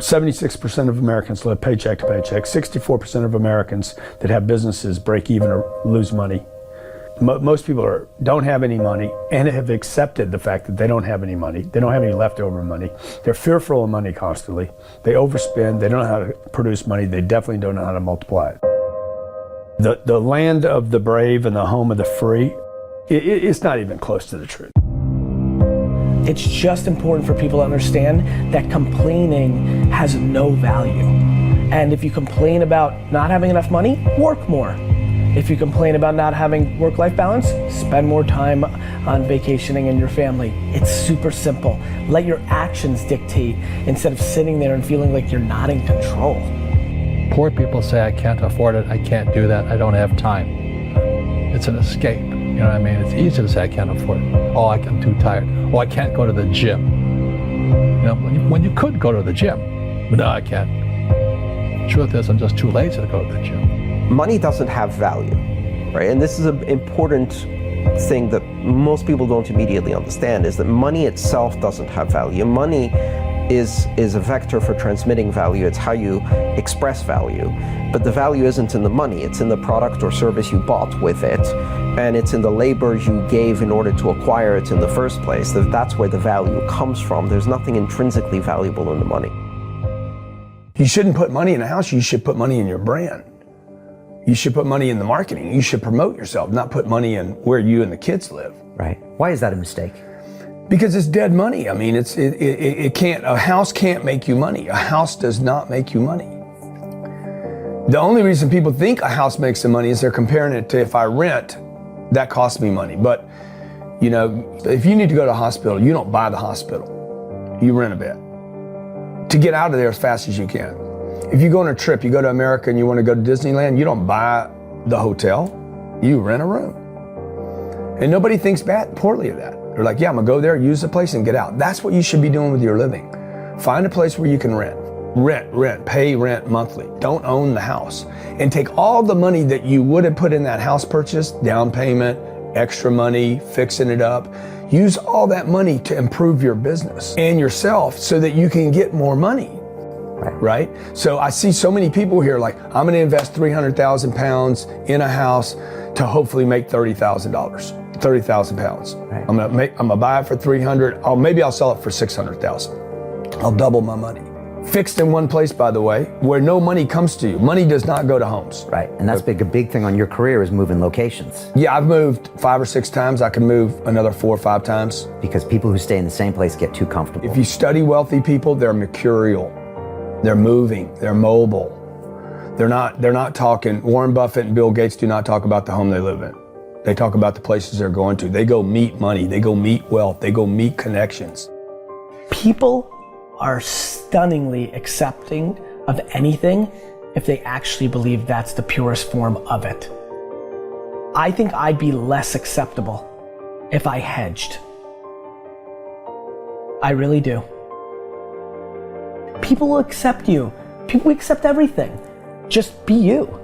76% of Americans live paycheck to paycheck. 64% of Americans that have businesses break even or lose money. Most people don't have any money and have accepted the fact that they don't have any money. They don't have any leftover money. They're fearful of money constantly. They overspend. They don't know how to produce money. They definitely don't know how to multiply it. The land of the brave and the home of the free, it's not even close to the truth. It's just important for people to understand that complaining has no value. And if you complain about not having enough money, work more. If you complain about not having work-life balance, spend more time on vacationing in your family. It's super simple. Let your actions dictate instead of sitting there and feeling like you're not in control. Poor people say, I can't afford it, I can't do that, I don't have time. It's an escape, you know what I mean? It's easy to say I can't afford it. Oh, I'm too tired. Oh, I can't go to the gym. You know, when you could go to the gym, but no, I can't. Truth is, I'm just too lazy to go to the gym. Money doesn't have value, right? And this is an important thing that most people don't immediately understand, is that money itself doesn't have value. Money is a vector for transmitting value. It's how you express value. But the value isn't in the money, it's in the product or service you bought with it, and it's in the labor you gave in order to acquire it in the first place. That's where the value comes from. There's nothing intrinsically valuable in the money. You shouldn't put money in a house, you should put money in your brand. You should put money in the marketing. You should promote yourself, not put money in where you and the kids live. Right. Why is that a mistake? Because it's dead money. I mean, it can't, a house can't make you money. A house does not make you money. The only reason people think a house makes them money is they're comparing it to, if I rent, that costs me money. But, you know, if you need to go to a hospital, you don't buy the hospital. You rent a bed to get out of there as fast as you can. If you go on a trip, you go to America and you want to go to Disneyland, you don't buy the hotel, you rent a room. And nobody thinks poorly of that. They're like, yeah, I'm gonna go there, use the place and get out. That's what you should be doing with your living. Find a place where you can rent, pay rent monthly. Don't own the house. And take all the money that you would have put in that house purchase, down payment, extra money, fixing it up. Use all that money to improve your business and yourself so that you can get more money. Right? So I see so many people here like, I'm gonna invest 300,000 pounds in a house to hopefully make $30,000, 30,000 pounds. Right. I'm gonna buy it for 300, maybe I'll sell it for 600,000. I'll double my money. Fixed in one place, by the way, where no money comes to you. Money does not go to homes. Right, and that's a big thing on your career is moving locations. Yeah, I've moved 5 or 6 times. I can move another 4 or 5 times. Because people who stay in the same place get too comfortable. If you study wealthy people, they're mercurial. They're moving, they're mobile. They're not talking, Warren Buffett and Bill Gates do not talk about the home they live in. They talk about the places they're going to. They go meet money, they go meet wealth, they go meet connections. People are stunningly accepting of anything if they actually believe that's the purest form of it. I think I'd be less acceptable if I hedged. I really do. People will accept you. People accept everything. Just be you.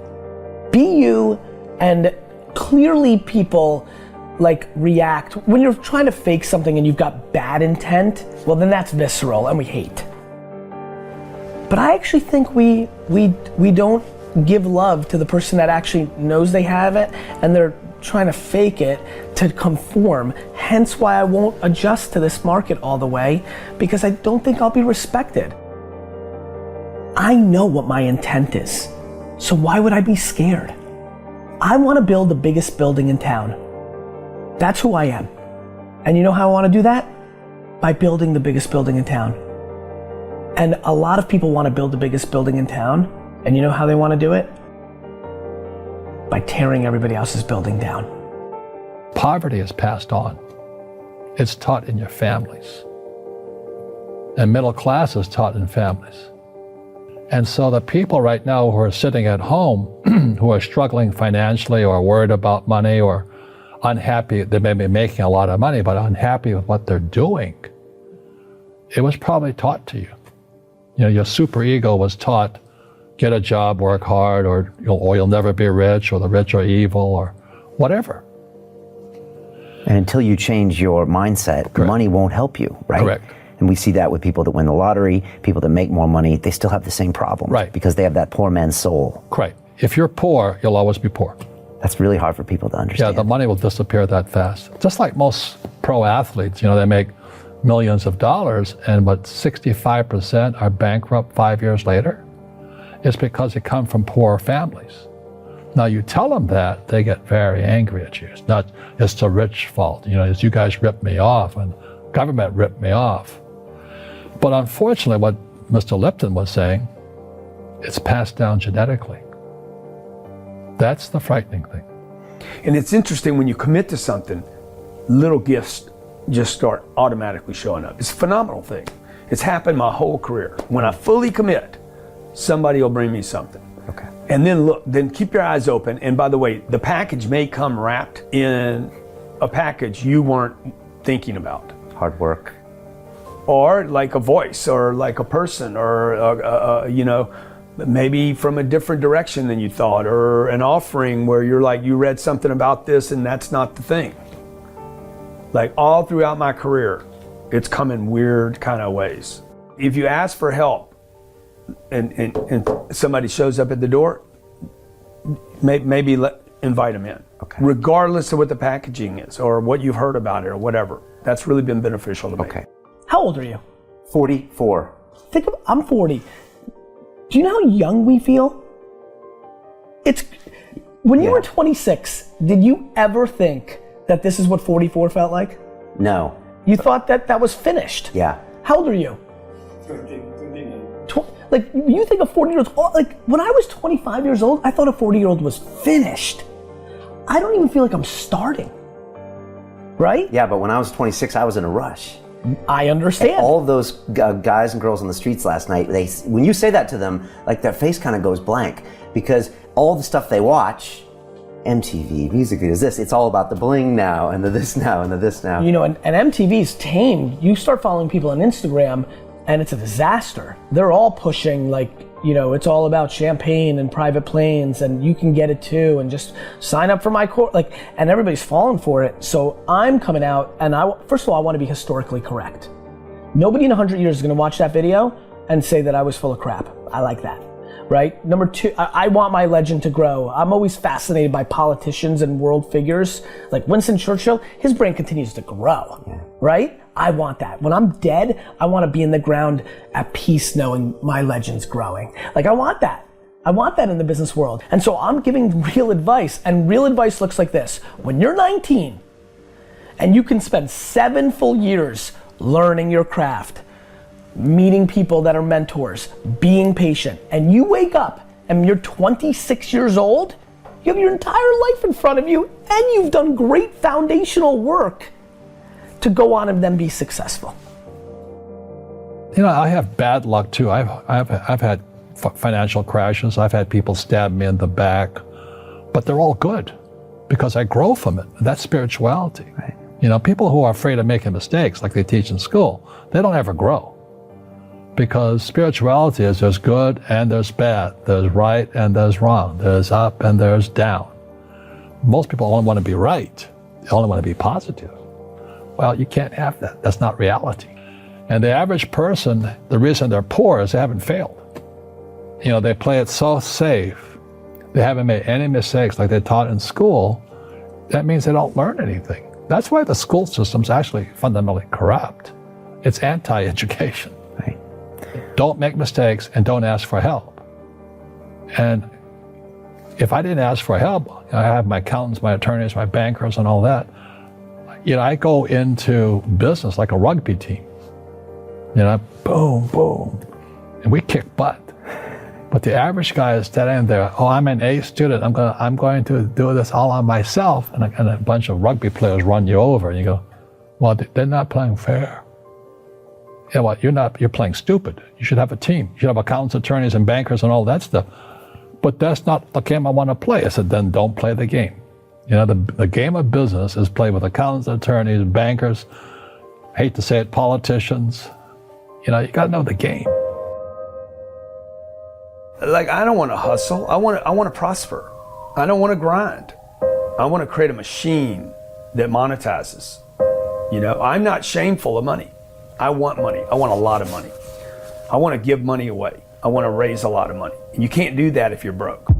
Be you, and clearly people like react. When you're trying to fake something and you've got bad intent, well then that's visceral and we hate. But I actually think we don't give love to the person that actually knows they have it and they're trying to fake it to conform. Hence why I won't adjust to this market all the way, because I don't think I'll be respected. I know what my intent is, so why would I be scared? I want to build the biggest building in town. That's who I am. And you know how I want to do that? By building the biggest building in town. And a lot of people want to build the biggest building in town, and you know how they want to do it? By tearing everybody else's building down. Poverty is passed on. It's taught in your families. And middle class is taught in families. And so the people right now who are sitting at home, who are struggling financially or worried about money or unhappy, they may be making a lot of money, but unhappy with what they're doing, it was probably taught to you. You know, your superego was taught, get a job, work hard, or you'll never be rich, or the rich are evil, or whatever. And until you change your mindset, Correct. Money won't help you, right? Correct. And we see that with people that win the lottery, people that make more money, they still have the same problem. Right. Because they have that poor man's soul. Right. If you're poor, you'll always be poor. That's really hard for people to Yeah, understand. the money will disappear that fast. Just like most pro athletes, they make millions of dollars, and 65% are bankrupt 5 years later. It's because they come from poor families. Now you tell them that, they get very angry at you. It's the rich fault. It's you guys ripped me off and government ripped me off. But unfortunately, what Mr. Lipton was saying, it's passed down genetically. That's the frightening thing. And it's interesting when you commit to something, little gifts just start automatically showing up. It's a phenomenal thing. It's happened my whole career. When I fully commit, somebody will bring me something. Okay. And then keep your eyes open. And by the way, the package may come wrapped in a package you weren't thinking about. Hard work. Or like a voice, or like a person, or maybe from a different direction than you thought, or an offering where you're like, you read something about this and that's not the thing. Like all throughout my career, it's come in weird kind of ways. If you ask for help and somebody shows up at the door, maybe invite them in. Okay. Regardless of what the packaging is or what you've heard about it or whatever. That's really been beneficial to me. Okay. How old are you? 44. I'm 40. Do you know how young we feel? When you were 26, did you ever think that this is what 44 felt like? No. You thought that was finished? Yeah. How old are you? 29. Like, you think a 40-year-old, like, when I was 25 years old, I thought a 40-year-old was finished. I don't even feel like I'm starting. Right? Yeah, but when I was 26, I was in a rush. I understand. And all of those guys and girls on the streets last night, when you say that to them, like their face kind of goes blank, because all the stuff they watch, MTV, music videos, it's all about the bling now, and the this now, and the this now. And MTV's tamed. You start following people on Instagram, and it's a disaster. They're all pushing, like, it's all about champagne and private planes, and you can get it too, and just sign up for my course, and everybody's falling for it. So I'm coming out, and first of all, I want to be historically correct. Nobody in 100 years is going to watch that video and say that I was full of crap. I like that, right? Number two, I want my legend to grow. I'm always fascinated by politicians and world figures. Like Winston Churchill, his brain continues to grow, right? I want that. When I'm dead, I want to be in the ground at peace knowing my legend's growing. Like, I want that. I want that in the business world. And so I'm giving real advice, and real advice looks like this. When you're 19 and you can spend 7 full years learning your craft, meeting people that are mentors, being patient, and you wake up and you're 26 years old, you have your entire life in front of you, and you've done great foundational work to go on and then be successful. I have bad luck too. I've had financial crashes. I've had people stab me in the back, but they're all good because I grow from it. That's spirituality. Right. People who are afraid of making mistakes, like they teach in school, they don't ever grow. Because spirituality is there's good and there's bad, there's right and there's wrong, there's up and there's down. Most people only want to be right. They only want to be positive. Well, you can't have that. That's not reality. And the average person, the reason they're poor is they haven't failed. They play it so safe. They haven't made any mistakes like they taught in school. That means they don't learn anything. That's why the school system's actually fundamentally corrupt. It's anti-education. Right. Don't make mistakes and don't ask for help. And if I didn't ask for help, I have my accountants, my attorneys, my bankers, and all that. I go into business like a rugby team. Boom, boom, and we kick butt. But the average guy is standing there, I'm an A student, I'm going to do this all on myself, and a bunch of rugby players run you over, and you go, well, they're not playing fair. You're playing stupid. You should have a team. You should have accountants, attorneys, and bankers, and all that stuff. But that's not the game I want to play. I said, then don't play the game. The game of business is played with accountants, attorneys, bankers, I hate to say it, politicians. You got to know the game. Like, I don't want to hustle. I want to prosper. I don't want to grind. I want to create a machine that monetizes. I'm not shameful of money. I want money. I want a lot of money. I want to give money away. I want to raise a lot of money. And you can't do that if you're broke.